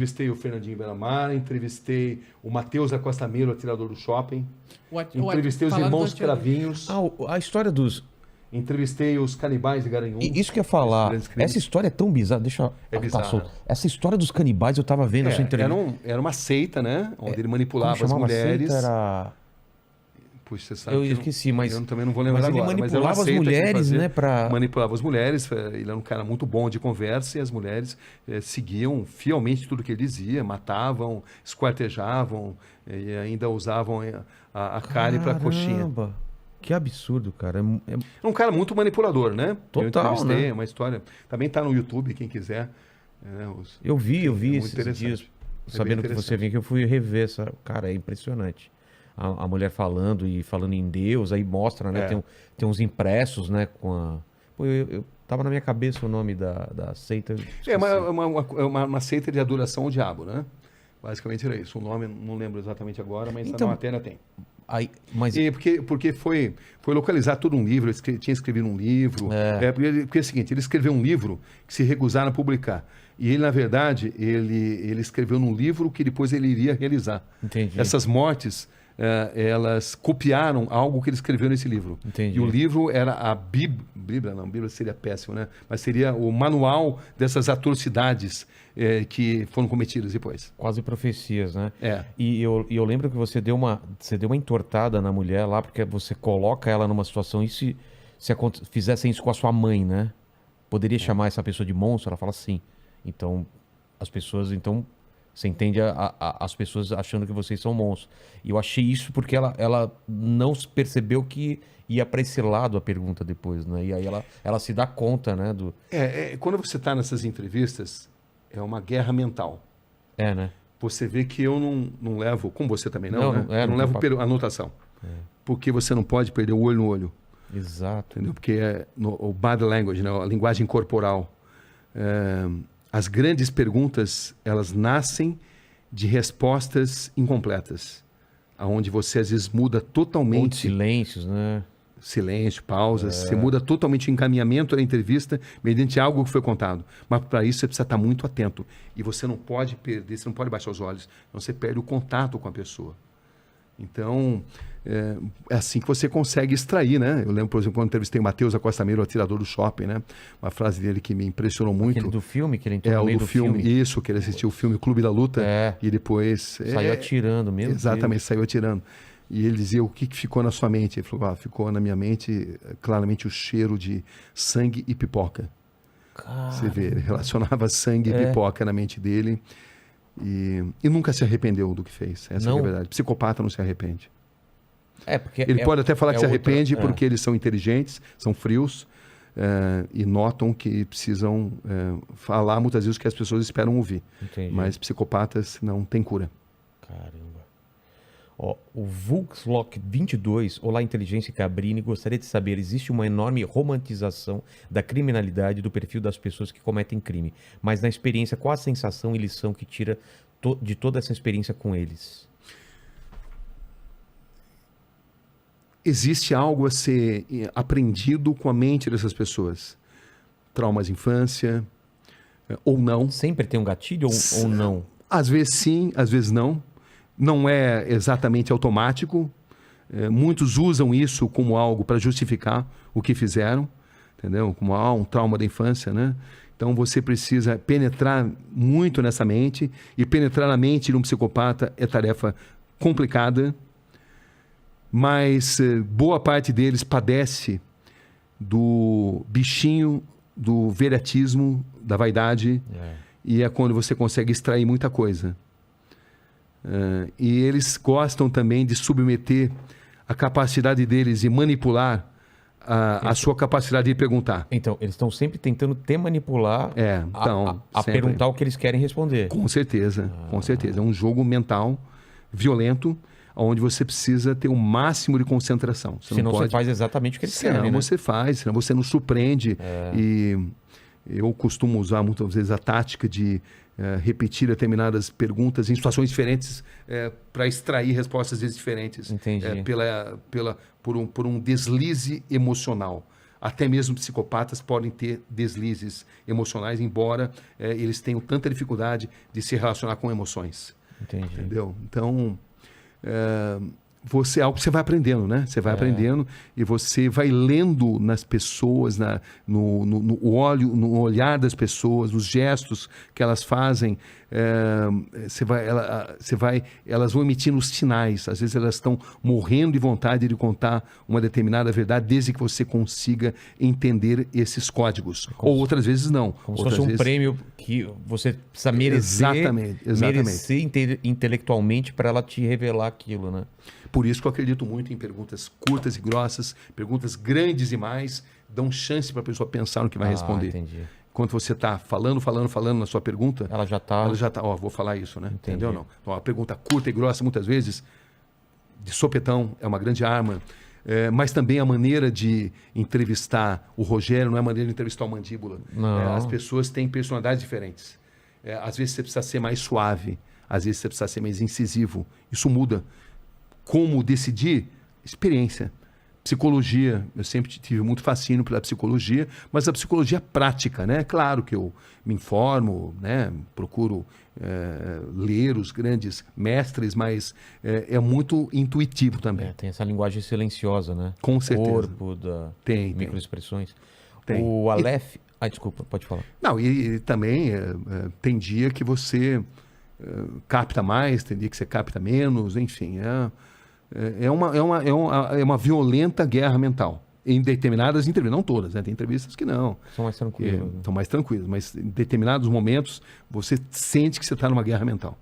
Entrevistei o Fernandinho Beiramar, entrevistei o Matheus Acostamiro, atirador do shopping. Entrevistei os irmãos Cravinhos. A história dos... Entrevistei os canibais de Garanhuns. Isso que eu ia falar. Essa história é tão bizarra. Deixa eu bizarra. Essa história dos canibais eu tava vendo a sua entrevista. Era uma seita, né? Onde ele manipulava as mulheres. Era... Puxa, você sabe eu esqueci, mas... Eu também não vou lembrar agora. Mas ele manipulava as mulheres, né? Manipulava as mulheres. Ele era um cara muito bom de conversa e as mulheres seguiam fielmente tudo que ele dizia. Matavam, esquartejavam e ainda usavam a carne para coxinha. Que absurdo, cara. É um cara muito manipulador, né? Total, eu entrevistei, né? Uma história... Também tá no YouTube, quem quiser. Eu vi esses dias, sabendo que você vinha, que eu fui rever essa... Cara, é impressionante. A mulher falando em Deus, aí mostra, né? Tem uns impressos, né? Com a... Pô, eu tava na minha cabeça o nome da seita. É uma seita de adoração ao diabo, né? Basicamente era isso. O nome não lembro exatamente agora, mas então, na matéria tem. Porque foi localizar todo um livro, ele tinha escrevido um livro. Porque é o seguinte, ele escreveu um livro que se recusaram a publicar. E ele, na verdade, ele escreveu num livro que depois ele iria realizar. Entendi. Essas mortes... elas copiaram algo que ele escreveu nesse livro. Entendi. E o livro era a Bíblia, não, Bíblia seria péssimo, né? Mas seria o manual dessas atrocidades que foram cometidas depois. Quase profecias, né? É. E eu lembro que você deu uma entortada na mulher lá, porque você coloca ela numa situação, e se fizessem isso com a sua mãe, né? Poderia chamar essa pessoa de monstro? Ela fala sim. Então, as pessoas... Você entende as pessoas achando que vocês são monstros. E eu achei isso porque ela não percebeu que ia para esse lado a pergunta depois, né? E aí ela se dá conta, né? Quando você está nessas entrevistas, é uma guerra mental. Né? Você vê que eu não levo, como você também não, né? Eu não levo anotação. Porque você não pode perder o olho no olho. Exato. Entendeu? Porque o body language, né? A linguagem corporal. As grandes perguntas, elas nascem de respostas incompletas, aonde você às vezes muda totalmente... Ou de silêncios, né? Silêncio, pausas, você muda totalmente o encaminhamento da entrevista mediante algo que foi contado. Mas para isso você precisa estar muito atento. E você não pode perder, você não pode baixar os olhos, senão você perde o contato com a pessoa. Então, é assim que você consegue extrair, né? Eu lembro, por exemplo, quando entrevistei o Matheus Acostamiro, o atirador do shopping, né? Uma frase dele que me impressionou muito. Aquele do filme, que ele entrou no meio do filme. Isso, que ele assistiu o filme Clube da Luta. E depois... Saiu atirando mesmo. Exatamente, saiu atirando. E ele dizia, o que ficou na sua mente? Ele falou, ficou na minha mente claramente o cheiro de sangue e pipoca. Caramba. Você vê, ele relacionava sangue e pipoca na mente dele. E nunca se arrependeu do que fez. Essa é a verdade. Psicopata não se arrepende. Porque ele pode até falar que se arrepende porque eles são inteligentes, são frios e notam que precisam falar muitas vezes o que as pessoas esperam ouvir. Entendi. Mas psicopatas não têm cura. Caramba. O Vulkslock 22, Olá Inteligência Cabrini, gostaria de saber, existe uma enorme romantização da criminalidade do perfil das pessoas que cometem crime, mas na experiência, qual a sensação e lição que tira de toda essa experiência com eles? Existe algo a ser aprendido com a mente dessas pessoas. Traumas de infância, ou não. Sempre tem um gatilho ou não? Às vezes sim, às vezes não. Não é exatamente automático. Muitos usam isso como algo para justificar o que fizeram, entendeu? Como um trauma da infância, né? Então você precisa penetrar muito nessa mente, e penetrar na mente de um psicopata é tarefa complicada, mas boa parte deles padece do bichinho, do veratismo, da vaidade, e é quando você consegue extrair muita coisa. E eles gostam também de submeter a capacidade deles de manipular a sua capacidade de perguntar. Então, eles estão sempre tentando te manipular a perguntar o que eles querem responder. Com certeza, com certeza. É um jogo mental violento, onde você precisa ter o máximo de concentração. Senão você faz exatamente o que eles querem, né? Você faz, senão você não surpreende. E eu costumo usar muitas vezes a tática de repetir determinadas perguntas em situações diferentes para extrair respostas às vezes diferentes. Entendi. Por um deslize emocional. Até mesmo psicopatas podem ter deslizes emocionais, embora eles tenham tanta dificuldade de se relacionar com emoções. Entendi. Entendeu? Então, é algo que você vai aprendendo, né? Você vai aprendendo e você vai lendo nas pessoas, no olhar das pessoas, nos gestos que elas fazem. Elas vão emitindo os sinais. Às vezes elas estão morrendo de vontade de contar uma determinada verdade, desde que você consiga entender esses códigos. Ou outras vezes não. Como se fosse um prêmio que você precisa merecer, merecer intelectualmente para ela te revelar aquilo, né? Por isso que eu acredito muito em perguntas curtas e grossas, perguntas grandes demais, dão chance para a pessoa pensar no que vai responder. Entendi. Quando você está falando na sua pergunta, ela já está, vou falar isso, né? Entendi. Entendeu? Não? Então, a pergunta curta e grossa, muitas vezes, de sopetão, é uma grande arma. Mas também a maneira de entrevistar o Rogério não é a maneira de entrevistar o Mandíbula. As pessoas têm personalidades diferentes. Às vezes você precisa ser mais suave, às vezes você precisa ser mais incisivo. Isso muda. Como decidir? Experiência. Psicologia, eu sempre tive muito fascínio pela psicologia, mas a psicologia prática, né? Claro que eu me informo, né? Procuro ler os grandes mestres, mas é muito intuitivo também. Tem essa linguagem silenciosa, né? Com certeza. Corpo, microexpressões. O Aleph... desculpa, pode falar. Não, e também tem dia que você capta mais, tem dia que você capta menos, enfim, é uma violenta guerra mental. Em determinadas entrevistas, não todas, né? Tem entrevistas que não. São mais tranquilas. São mais tranquilas, mas em determinados momentos você sente que você está numa guerra mental.